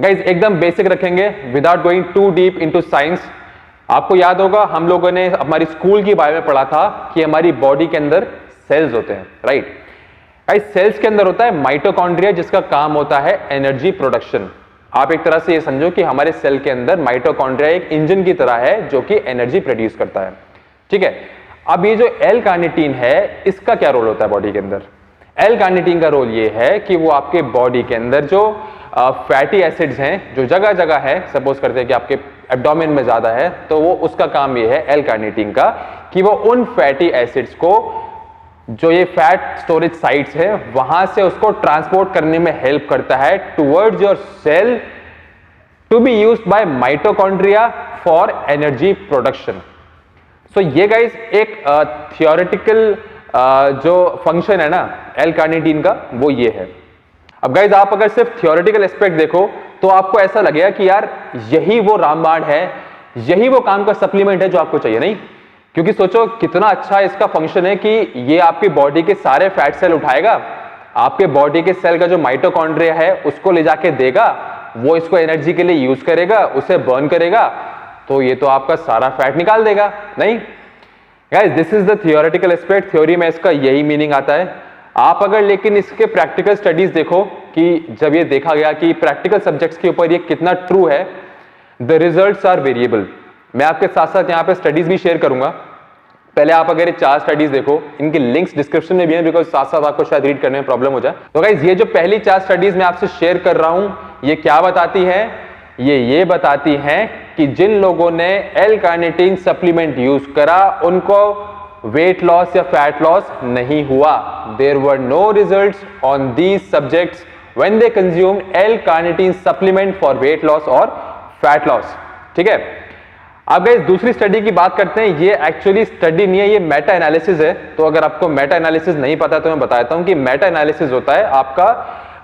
Guys एकदम basic रखेंगे without going to deep into science. आपको याद होगा हम लोगों ने हमारी स्कूल की बारे में पढ़ा था कि हमारी बॉडी के अंदर सेल्स होते हैं, राइट। गाइज सेल्स के अंदर होता है माइटोकॉन्ड्रिया, जिसका काम होता है एनर्जी प्रोडक्शन। आप एक तरह से ये समझो कि हमारे सेल के अंदर माइटोकॉन्ड्रिया एक इंजन की तरह है जो कि एनर्जी प्रोड्यूस करता है, ठीक है। अब ये जो एल कार्निटीन है, इसका क्या रोल होता है बॉडी के अंदर? एल कार्निटीन का रोल ये है कि वो आपके बॉडी के अंदर जो फैटी एसिड्स हैं जो जगह जगह है, सपोज करते हैं कि आपके एब्डोमेन में ज्यादा है, तो वो उसका काम ये है एल कार्निटीन का कि वो उन फैटी एसिड्स को जो ये फैट स्टोरेज साइट्स है वहां से उसको ट्रांसपोर्ट करने में हेल्प करता है towards your cell to be used by mitochondria for energy production. So ये गाइस एक थियोरेटिकल जो फंक्शन है ना एल कार्निटीन का, वो ये है। अब गाइस आप अगर सिर्फ थियोरेटिकल एस्पेक्ट देखो तो आपको ऐसा लगेगा कि यार यही वो रामबाण है, यही वो काम का सप्लीमेंट है जो आपको चाहिए, नहीं। क्योंकि सोचो कितना अच्छा इसका फंक्शन है कि ये आपकी बॉडी के सारे फैट सेल उठाएगा, आपके बॉडी के सेल का जो माइटोकॉन्ड्रिया है उसको ले जाके देगा, वो इसको एनर्जी के लिए यूज करेगा, उसे बर्न करेगा, तो ये तो आपका सारा फैट निकाल देगा, नहीं। Guys this is the theoretical aspect, theory में इसका यही मीनिंग आता है। आप अगर लेकिन इसके प्रैक्टिकल स्टडीज देखो कि जब ये देखा गया कि प्रैक्टिकल सब्जेक्ट्स के ऊपर ये कितना ट्रू है, द रिजल्ट्स आर वेरिएबल। मैं आपके साथ साथ यहाँ पे स्टडीज भी शेयर करूंगा। पहले आप अगर ये 4 स्टडीज देखो, इनकी लिंक्स डिस्क्रिप्शन में भी है, बिकॉज साथ साथ आपको शायद रीड करने में प्रॉब्लम हो जाए। तो गाइस ये जो पहली 4 स्टडीज मैं आपसे शेयर कर रहा हूं, ये क्या बताती है? ये बताती हैं कि जिन लोगों ने एल कार्निटीन सप्लीमेंट यूज करा उनको वेट लॉस या फैट लॉस नहीं हुआ। There were no results on these subjects when they consumed L carnitine supplement for weight loss और फैट लॉस, ठीक है। अब गाइस दूसरी स्टडी की बात करते हैं। ये एक्चुअली स्टडी नहीं है, ये मेटा एनालिसिस है। तो अगर आपको मेटा एनालिसिस नहीं पता तो मैं बताता हूं कि मेटा एनालिसिस होता है आपका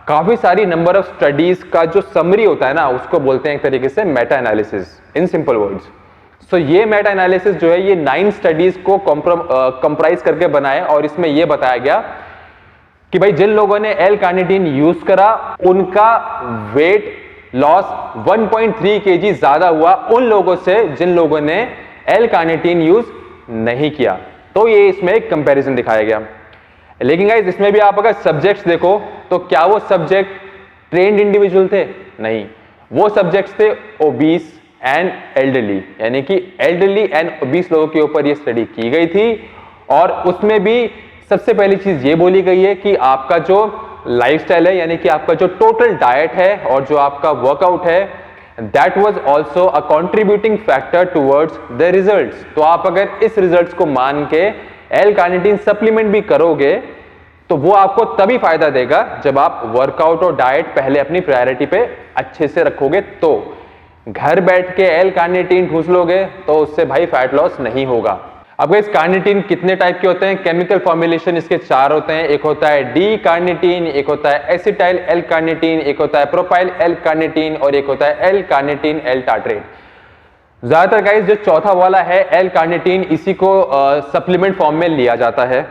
काफी सारी नंबर ऑफ स्टडीज का जो समरी होता है ना, उसको बोलते हैं एक तरीके से meta analysis in simple words. So ये मेटा एनालिसिस जो है ये 9 स्टडीज को कंप्राइज करके बनाए और इसमें ये बताया गया कि भाई जिन लोगों ने एल कार्निटीन यूज करा उनका वेट लॉस 1.3 kg ज्यादा हुआ उन लोगों से जिन लोगों ने एल कार्निटीन यूज नहीं किया। तो ये इसमें एक कंपैरिजन दिखाया गया। लेकिन गाइस इसमें भी आप अगर सब्जेक्ट्स देखो तो क्या वो सब्जेक्ट ट्रेन्ड इंडिविजुअल थे? नहीं, वो सब्जेक्ट्स थे ओबीस एंड एल्डरली, यानी कि एल्डरली एंड ओबीस लोगों के ऊपर ये स्टडी की गई थी। और उसमें भी सबसे पहली चीज ये बोली गई है कि आपका जो लाइफस्टाइल है, यानी कि आपका जो टोटल डाइट है और जो आपका वर्कआउट है, that was also a contributing factor towards the results. तो आप अगर इस रिजल्ट्स को मान के एल कार्निटीन सप्लीमेंट भी करोगे तो वो आपको तभी फायदा देगा जब आप वर्कआउट और डाइट पहले अपनी प्रायोरिटी पे अच्छे से रखोगे। तो घर बैठ के एल कार्निटीन ठूस लोगे तो उससे भाई फैट लॉस नहीं होगा। अब इस कार्निटीन कितने टाइप के होते हैं? केमिकल फॉर्मुलेशन इसके 4 होते हैं। एक होता है डी कार्निटीन, एक होता है एसिटाइल एल कार्निटीन, एक होता है प्रोपाइल एल कार्निटीन और एक होता है एल कार्निटीन एल टार्ट्रेट। ज्यादातर गाइस जो चौथा वाला है एल कार्निटीन, इसी को सप्लीमेंट फॉर्म में लिया जाता है।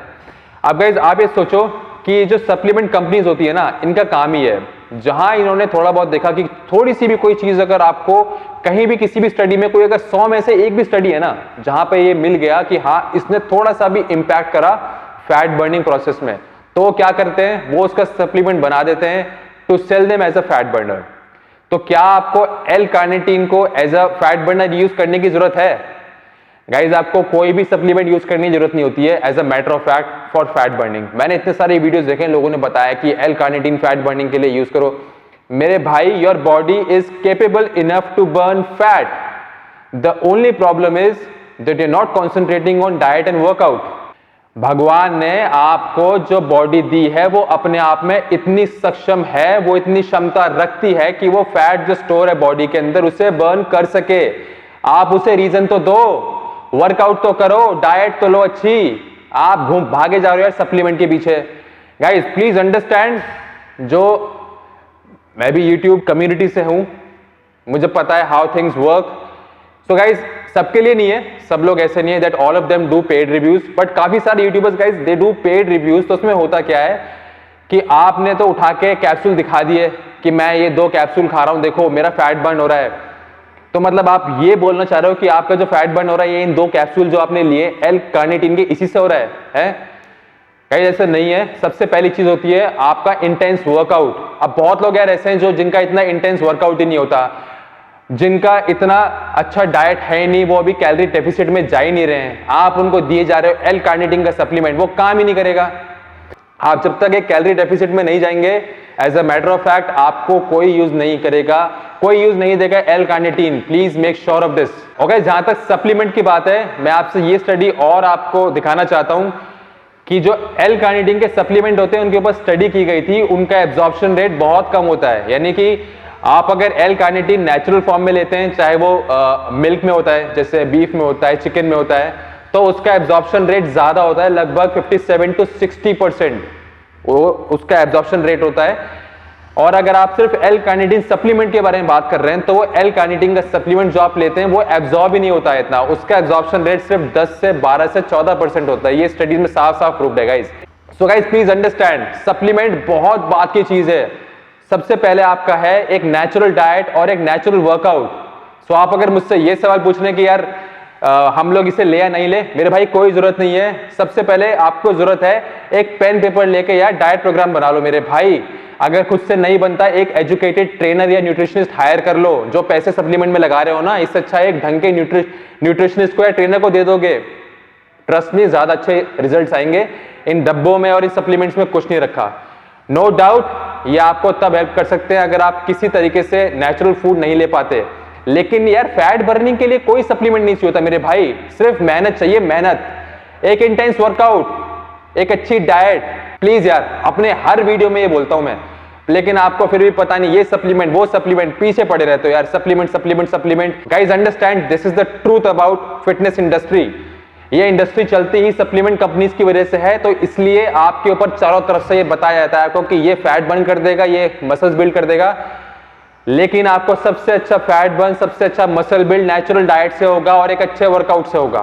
अब गाइस आप ये सोचो कि जो सप्लीमेंट कंपनीज होती है ना, इनका काम ही है, जहां इन्होंने थोड़ा बहुत देखा कि थोड़ी सी भी कोई चीज अगर आपको कहीं भी किसी भी स्टडी में कोई अगर 100 में से एक भी स्टडी है ना जहां पे ये मिल गया कि हाँ इसने थोड़ा सा भी इंपैक्ट करा फैट बर्निंग प्रोसेस में, तो वो क्या करते हैं, वो उसका सप्लीमेंट बना देते हैं to sell them as a fat burner. तो क्या आपको एल कार्निटीन को as a fat burner use करने की जरूरत है? गाइज आपको कोई भी सप्लीमेंट यूज करने की जरूरत नहीं होती है as a matter of fact for fat burning. मैंने इतने सारे वीडियोस देखे, लोगों ने बताया कि एल कार्निटीन फैट बर्निंग के लिए यूज करो। मेरे भाई, your body is capable enough to burn fat. The only problem is that you are not concentrating on diet and workout. भगवान ने आपको जो बॉडी दी है वो अपने आप में इतनी सक्षम है, वो इतनी क्षमता रखती है कि वो फैट जो स्टोर है बॉडी के अंदर उसे बर्न कर सके। आप उसे रीजन तो दो, वर्कआउट तो करो, डाइट तो लो अच्छी, आप भागे जा रहे हो सप्लीमेंट के पीछे। गाइस प्लीज अंडरस्टैंड, जो मैं भी यूट्यूब कम्युनिटी से हूं, मुझे पता है how things work. So guys सबके लिए नहीं है, सब लोग ऐसे नहीं है that all of them do paid reviews, but काफी सारे YouTubers guys they do paid reviews. तो उसमें होता क्या है कि आपने तो उठा के कैप्सूल दिखा दिए कि मैं ये 2 कैप्सूल खा रहा हूं, देखो मेरा फैट बर्न हो रहा है। तो मतलब आप ये बोलना चाह रहे हो कि आपका जो फैट बर्न हो रहा है ये इन 2 कैप्सूल जो आपने लिए एल कार्निटीन के इसी से हो रहा है? कहीं ऐसा नहीं है। सबसे पहली चीज होती है आपका इंटेंस वर्कआउट। अब बहुत लोग यार ऐसे हैं जो जिनका इतना इंटेंस वर्कआउट ही नहीं होता, जिनका इतना अच्छा डाइट है नहीं, वो अभी कैलोरी डेफिसिट में जा ही नहीं रहे हैं, आप उनको दिए जा रहे हो एल कार्निटीन का सप्लीमेंट, वो काम ही नहीं करेगा। आप जब तक एक कैलोरी डेफिसिट में नहीं जाएंगे, as a matter of fact आपको कोई यूज नहीं करेगा, कोई यूज नहीं देगा L carnitine. Please make sure of this. Okay, जहां तक सप्लीमेंट की बात है, मैं आपसे ये स्टडी और आपको दिखाना चाहता हूं कि जो एल कार्निटीन के सप्लीमेंट होते हैं उनके ऊपर स्टडी की गई थी, उनका एब्जॉर्प्शन रेट बहुत कम होता है। यानी कि आप अगर एल कार्निटीन नेचुरल फॉर्म में लेते हैं, चाहे वो मिल्क में होता है, जैसे बीफ में होता है, चिकन में होता है, तो उसका एब्जॉर्प्शन रेट ज्यादा होता है, लगभग 57 to 60% वो उसका एब्जॉर्प्शन रेट होता है। और अगर आप सिर्फ एल कार्निटीन सप्लीमेंट के बारे में बात कर रहे हैं, तो वो एल कार्निटीन का सप्लीमेंट जो आप लेते हैं वो एब्जॉर्ब ही नहीं होता है इतना, उसका एब्जॉर्प्शन रेट सिर्फ 10 से 12 से 14% होता है। ये स्टडीज में साफ साफ प्रूव्ड है guys. So guys please understand, supplement बहुत बात की चीज है। सबसे पहले आपका है एक नेचुरल डाइट और एक नेचुरल वर्कआउट। सो आप अगर मुझसे ये सवाल पूछ रहे हैं कि यार हम लोग इसे ले या नहीं ले, मेरे भाई कोई जरूरत नहीं है। सबसे पहले आपको जरूरत है एक पेन पेपर लेके यार डाइट प्रोग्राम बना लो मेरे भाई। अगर खुद से नहीं बनता, एक एजुकेटेड ट्रेनर या न्यूट्रिशनिस्ट हायर कर लो। जो पैसे सप्लीमेंट में लगा रहे हो ना, इससे अच्छा एक ढंग के न्यूट्रिशनिस्ट को या ट्रेनर को दे दोगे, ट्रस्ट में ज्यादा अच्छे रिजल्ट्स आएंगे। इन डब्बों में और इन सप्लीमेंट्स में कुछ नहीं रखा। नो डाउट ये आपको तब हेल्प कर सकते हैं अगर आप किसी तरीके से नेचुरल फूड नहीं ले पाते। लेकिन यार फैट बर्निंग के लिए कोई सप्लीमेंट नहीं चाहिए होता मेरे भाई, सिर्फ मेहनत चाहिए, मेहनत, एक इंटेंस वर्कआउट, एक अच्छी डाइट। प्लीज यार, अपने हर वीडियो में ये बोलता हूं मैं, लेकिन आपको फिर भी पता नहीं, ये सप्लीमेंट वो सप्लीमेंट, पीछे पड़े रहते हो यार, supplement supplement supplement. Guys understand, this is the truth about fitness industry. ये इंडस्ट्री चलती ही सप्लीमेंट कंपनीज की वजह से है, तो इसलिए आपके ऊपर चारों तरफ से ये बताया जाता है आपको कि ये फैट बर्न कर देगा, ये मसल्स बिल्ड कर देगा। लेकिन आपको सबसे अच्छा फैट बर्न, सबसे अच्छा मसल बिल्ड नेचुरल डाइट से होगा और एक अच्छे वर्कआउट से होगा।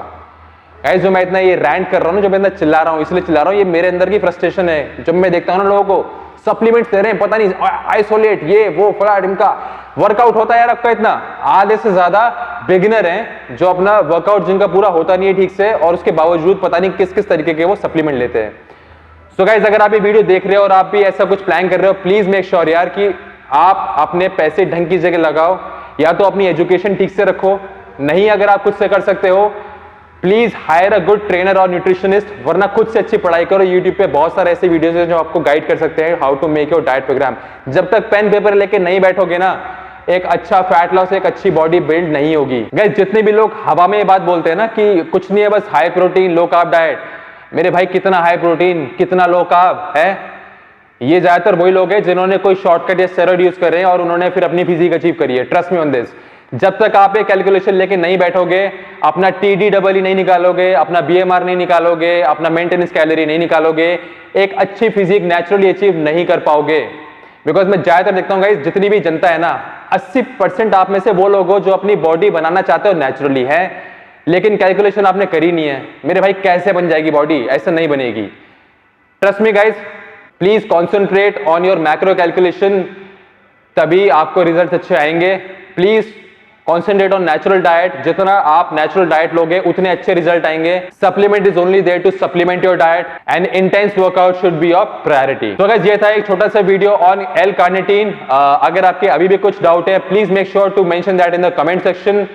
गाइस जो मैं इतना ये रैंट कर रहा हूं, जो मैं इतना चिल्ला रहा हूं, इसलिए चिल्ला रहा हूं, ये मेरे अंदर की फ्रस्ट्रेशन है। जब मैं देखता हूं ना लोगों को सप्लीमेंट्स दे रहे हैं, पता नहीं आइसोलेट, ये वो फला ढिमका, वर्कआउट होता है यार आपका इतना? आधे से ज्यादा बिगिनर हैं जो अपना वर्कआउट जिनका पूरा होता नहीं है ठीक से, और उसके बावजूद पता नहीं किस किस तरीके के वो सप्लीमेंट लेते हैं। सो गाइस अगर आप ये वीडियो देख रहे हो और आप भी ऐसा कुछ प्लान कर रहे हो, प्लीज मेक श्योर यार कि आप अपने पैसे ढंग की जगह लगाओ, या तो अपनी एजुकेशन ठीक से रखो, नहीं अगर आप खुद से कर सकते हो please higher a good trainer और न्यूट्रिशनिस्ट, वरना खुद से अच्छी पढ़ाई करो। यूट्यूब पे बहुत सारे ऐसे वीडियोस हैं जो आपको गाइड कर सकते हैं how to make your diet program. जब तक पेन पेपर लेके नहीं बैठोगे ना, एक अच्छा फैट लॉस, एक अच्छी बॉडी बिल्ड नहीं होगी। गाइस जितने भी लोग हवा में ये बात बोलते हैं ना कि कुछ नहीं है बस high protein low carb diet, मेरे भाई कितना हाई प्रोटीन कितना लो कार्ब है? ये ज्यादातर वही लोग हैं जिन्होंने कोई शॉर्टकट या स्टेरॉइड यूज कर रहे हैं और उन्होंने फिर अपनी फिजिक अचीव करी है। Trust me on this. जब तक आप एक कैलकुलेशन लेके नहीं बैठोगे, अपना TDEE नहीं निकालोगे, अपना BMR नहीं निकालोगे, अपना मेंटेनेंस कैलोरी नहीं निकालोगे, एक अच्छी फिजिक नेचुरली अचीव नहीं कर पाओगे। बिकॉज मैं ज्यादातर देखता हूँ गाइस, जितनी भी जनता है ना, 80% आप में से वो लोग हो जो अपनी बॉडी बनाना चाहते हो नेचुरली है, लेकिन कैलकुलेशन आपने करी नहीं है। मेरे भाई कैसे बन जाएगी बॉडी? ऐसे नहीं बनेगी। Trust me guys, please concentrate on your macro calculation, तभी आपको रिजल्ट अच्छे आएंगे। Please concentrate on natural diet, जितना आप नेचुरल डाइट लोगे उतने अच्छे रिजल्ट आएंगे। Supplement is only there to supplement your diet and intense workout should be your priority. तो गाइस ये था एक छोटा सा वीडियो ऑन एल कार्निटीन। अगर आपके अभी भी कुछ डाउट है, please make sure to mention that in the comment section.